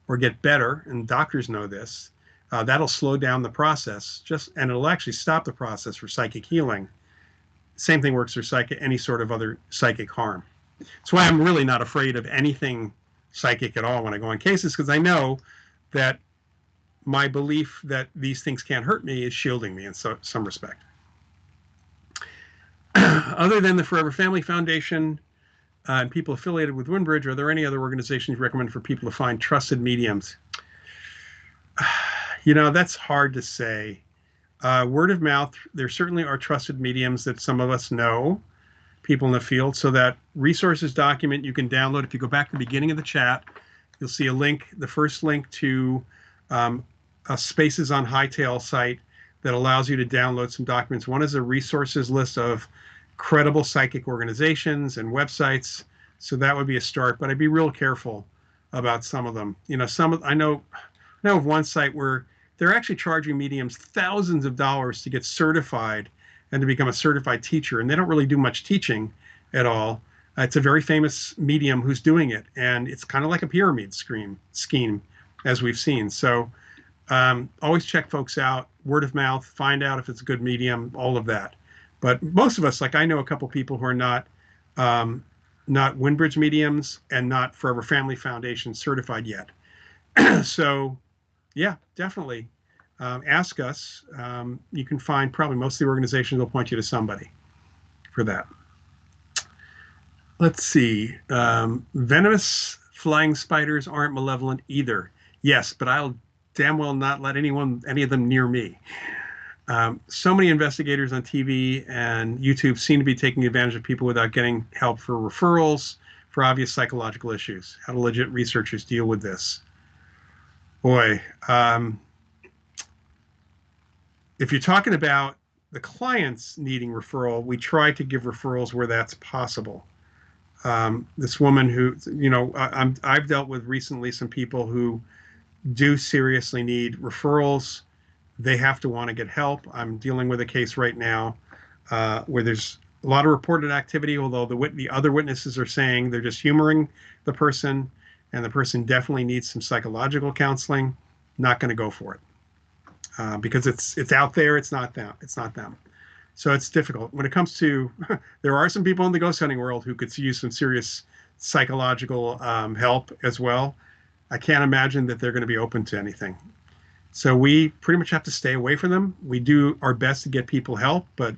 or get better, and doctors know this, that'll slow down the process, and it'll actually stop the process for psychic healing. Same thing works for any sort of other psychic harm. That's why I'm really not afraid of anything psychic at all when I go on cases, because I know that my belief that these things can't hurt me is shielding me in some respect. Other than the Forever Family Foundation and people affiliated with Windbridge, are there any other organizations you recommend for people to find trusted mediums? You know, that's hard to say. Word of mouth, there certainly are trusted mediums that some of us know, people in the field. So that resources document you can download. If you go back to the beginning of the chat, you'll see a link, the first link to a Spaces on Hightail site that allows you to download some documents. One is a resources list of credible psychic organizations and websites. So that would be a start, but I'd be real careful about some of them. You know, I know of one site where they're actually charging mediums thousands of dollars to get certified and to become a certified teacher. And they don't really do much teaching at all. It's a very famous medium who's doing it. And it's kind of like a pyramid scheme, as we've seen. So always check folks out, word of mouth, find out if it's a good medium, all of that. But most of us, like I know a couple people who are not Windbridge mediums and not Forever Family Foundation certified yet. So yeah, definitely. Ask us. You can find probably most of the organizations will point you to somebody for that. Let's see. Venomous flying spiders aren't malevolent either. Yes, but I'll damn well not let any of them near me. So many investigators on TV and YouTube seem to be taking advantage of people without getting help for referrals for obvious psychological issues. How do legit researchers deal with this? Boy, if you're talking about the clients needing referral, we try to give referrals where that's possible. This woman who, you know, I've dealt with recently some people who do seriously need referrals. They have to want to get help. I'm dealing with a case right now where there's a lot of reported activity, although the other witnesses are saying they're just humoring the person, and the person definitely needs some psychological counseling. Not going to go for it because it's out there. It's not them. It's not them. So it's difficult when it comes to. There are some people in the ghost hunting world who could use some serious psychological help as well. I can't imagine that they're going to be open to anything. So we pretty much have to stay away from them. We do our best to get people help, but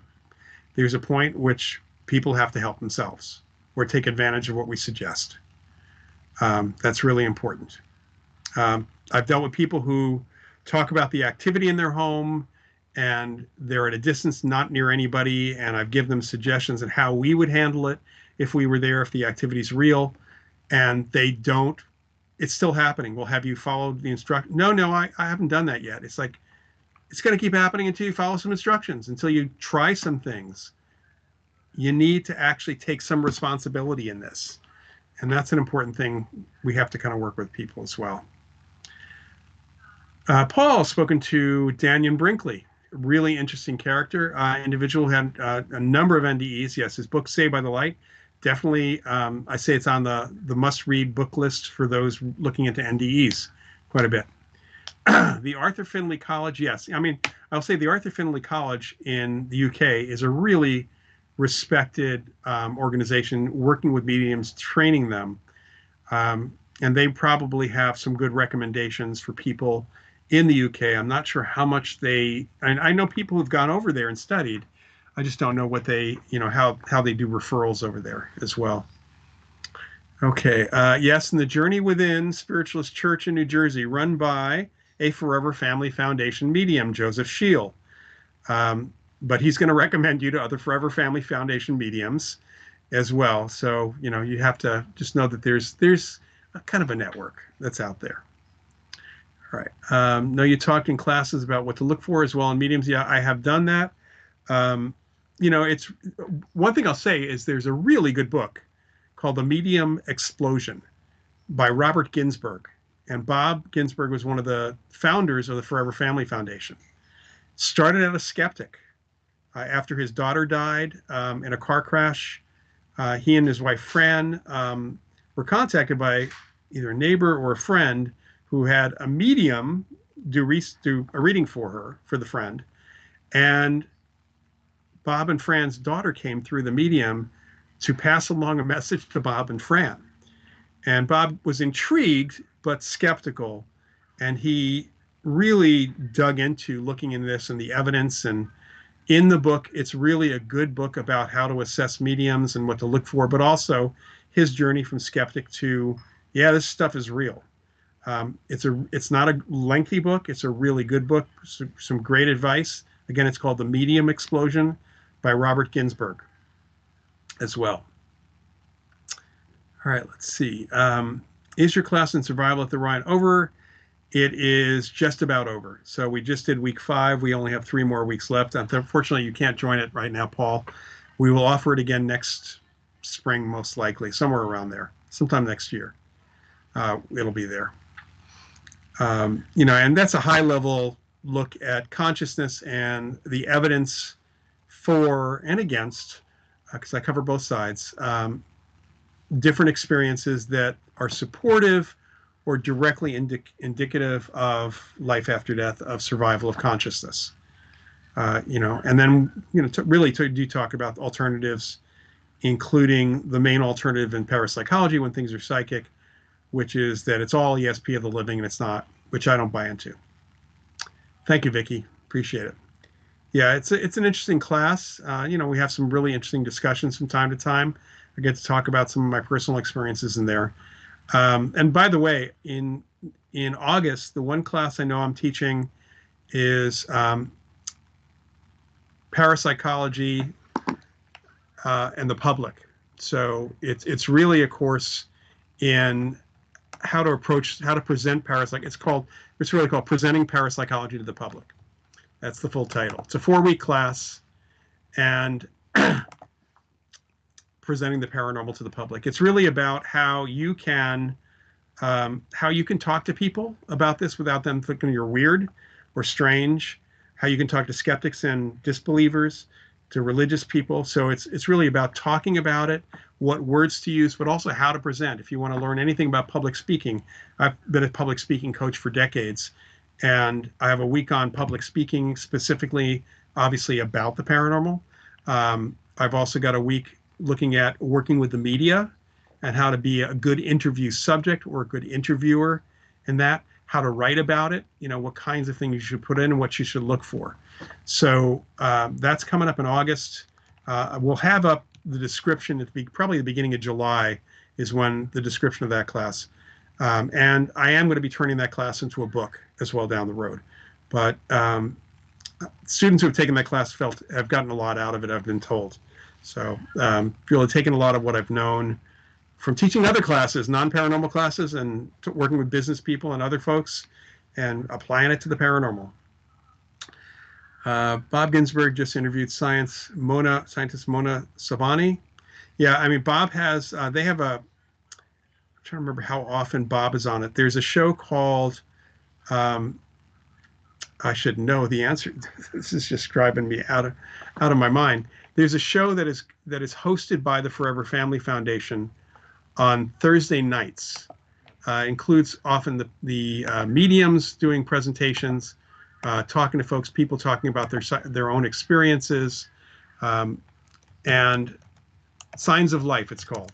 there's a point which people have to help themselves or take advantage of what we suggest. That's really important. I've dealt with people who talk about the activity in their home and they're at a distance, not near anybody, and I've given them suggestions on how we would handle it if we were there, if the activity's real, and they don't. It's still happening. Well, have you followed the instruction? No, I haven't done that yet. It's like, it's going to keep happening until you follow some instructions, until you try some things. You need to actually take some responsibility in this. And that's an important thing we have to kind of work with people as well. Paul has spoken to Daniel Brinkley, really interesting character. Individual had a number of NDEs. Yes, his book Saved by the Light. Definitely, I say it's on the must-read book list for those looking into NDEs quite a bit. The Arthur Findlay College, yes. I mean, I'll say the Arthur Findlay College in the UK is a really respected organization working with mediums, training them. And they probably have some good recommendations for people in the UK. I'm not sure how much and I know people who've gone over there and studied. I just don't know what they, how they do referrals over there as well. Okay. Yes, and the Journey Within Spiritualist Church in New Jersey, run by a Forever Family Foundation medium, Joseph Scheel. But he's going to recommend you to other Forever Family Foundation mediums as well. So, you have to just know that there's a kind of a network that's out there. All right. No, you talked in classes about what to look for as well in mediums. Yeah, I have done that. It's one thing I'll say is there's a really good book called The Medium Explosion by Robert Ginsburg. And Bob Ginsburg was one of the founders of the Forever Family Foundation. Started as a skeptic. After his daughter died in a car crash, he and his wife Fran were contacted by either a neighbor or a friend who had a medium do a reading for the friend. And Bob and Fran's daughter came through the medium to pass along a message to Bob and Fran. And Bob was intrigued, but skeptical. And he really dug into looking into this and the evidence. And in the book, it's really a good book about how to assess mediums and what to look for, but also his journey from skeptic to, yeah, this stuff is real. It's not a lengthy book. It's a really good book. Some great advice. Again, it's called The Medium Explosion by Robert Ginsburg as well. All right, let's see. Is your class in survival at the Rhine over? It is just about over. So we just did week 5. We only have 3 more weeks left. Unfortunately, you can't join it right now, Paul. We will offer it again next spring, most likely, somewhere around there, sometime next year. It'll be there. And that's a high-level look at consciousness and the evidence for and against, because I cover both sides, different experiences that are supportive or directly indicative of life after death, of survival of consciousness. And then, do talk about alternatives, including the main alternative in parapsychology when things are psychic, which is that it's all ESP of the living, and it's not, which I don't buy into. Thank you, Vicki. Appreciate it. Yeah, it's an interesting class. We have some really interesting discussions from time to time. I get to talk about some of my personal experiences in there. And by the way, in August, the one class I know I'm teaching is parapsychology and the public. So it's really a course in how to present parapsych. It's really called Presenting Parapsychology to the Public. That's the full title. It's a 4-week class, and presenting the paranormal to the public. It's really about how you can how you can talk to people about this without them thinking you're weird or strange, how you can talk to skeptics and disbelievers, to religious people. So it's really about talking about it, what words to use, but also how to present. If you want to learn anything about public speaking, I've been a public speaking coach for decades, and I have a week on public speaking specifically, obviously about the paranormal. I've also got a week looking at working with the media and how to be a good interview subject or a good interviewer, and that, how to write about it, what kinds of things you should put in and what you should look for. So that's coming up in August. We'll have up the description probably the beginning of July is when the description of that class. And I am going to be turning that class into a book as well down the road. But students who have taken that class have gotten a lot out of it, I've been told. So really taken a lot of what I've known from teaching other classes, non-paranormal classes, and working with business people and other folks, and applying it to the paranormal. Bob Ginsberg just interviewed scientist Mona Savani. Yeah, I mean, Bob has, they have I'm trying to remember how often Bob is on it. There's a show called, I should know the answer. This is just driving me out of my mind. There's a show that is hosted by the Forever Family Foundation on Thursday nights. Includes often the mediums doing presentations, talking to folks, people talking about their own experiences, and Signs of Life. It's called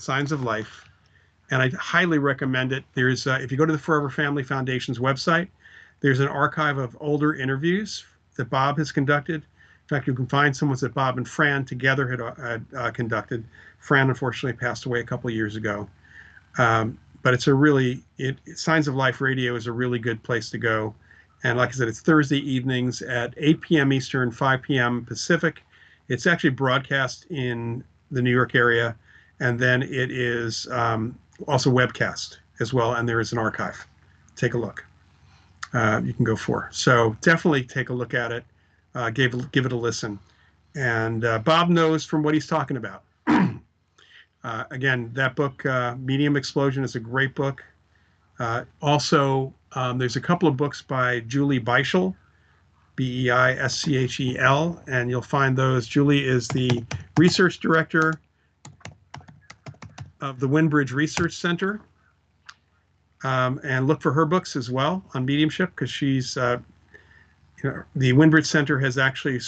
Signs of Life, and I highly recommend it. There's if you go to the Forever Family Foundation's website, there's an archive of older interviews that Bob has conducted. In fact, you can find some ones that Bob and Fran together had conducted. Fran unfortunately passed away a couple of years ago. But it's Signs of Life Radio is a really good place to go. And like I said, it's Thursday evenings at 8 p.m. Eastern, 5 p.m. Pacific. It's actually broadcast in the New York area. And then it is also webcast as well. And there is an archive. Take a look. You can go for. So definitely take a look at it. Give it a listen. And Bob knows from what he's talking about. Again, that book, Medium Explosion, is a great book. Also, there's a couple of books by Julie Beischel, Beischel, and you'll find those. Julie is the research director of the Windbridge Research Center. And look for her books as well on mediumship, because she's, the Windbridge Center has actually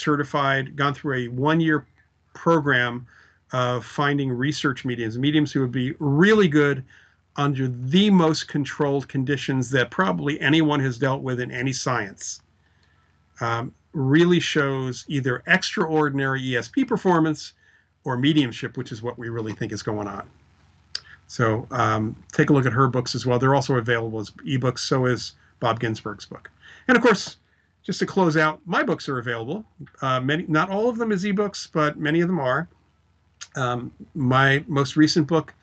gone through a 1-year program of finding research mediums who would be really good under the most controlled conditions that probably anyone has dealt with in any science. Really shows either extraordinary ESP performance or mediumship, which is what we really think is going on. So take a look at her books as well. They're also available as ebooks. So is Bob Ginsberg's book. And of course, just to close out, my books are available. Not all of them as ebooks, but many of them are. My most recent book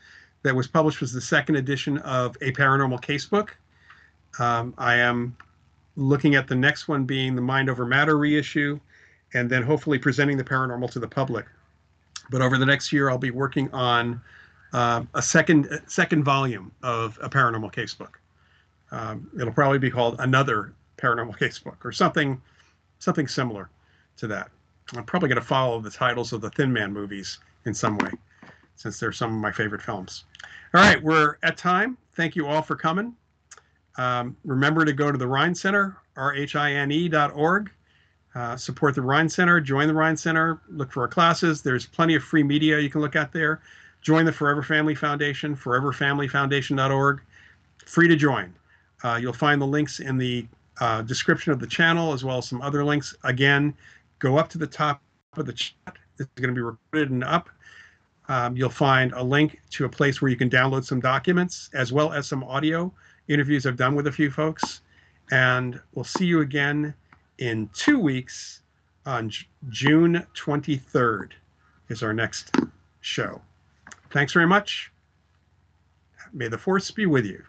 that was published was the second edition of A Paranormal Casebook. I am looking at the next one being the Mind Over Matter reissue, and then hopefully presenting the paranormal to the public. But over the next year, I'll be working on a second volume of A Paranormal Casebook. It'll probably be called Another Paranormal Casebook or something similar to that. I'm probably going to follow the titles of the Thin Man movies in some way, since they're some of my favorite films. All right, we're at time. Thank you all for coming. Remember to go to the Rhine Center, rhine.org. Support the Rhine Center, join the Rhine Center, look for our classes. There's plenty of free media you can look at there. Join the Forever Family Foundation, foreverfamilyfoundation.org. Free to join. You'll find the links in the description of the channel, as well as some other links. Again, go up to the top of the chat. This is going to be recorded and up. You'll find a link to a place where you can download some documents, as well as some audio interviews I've done with a few folks. And we'll see you again in 2 weeks on June 23rd is our next show. Thanks very much. May the force be with you.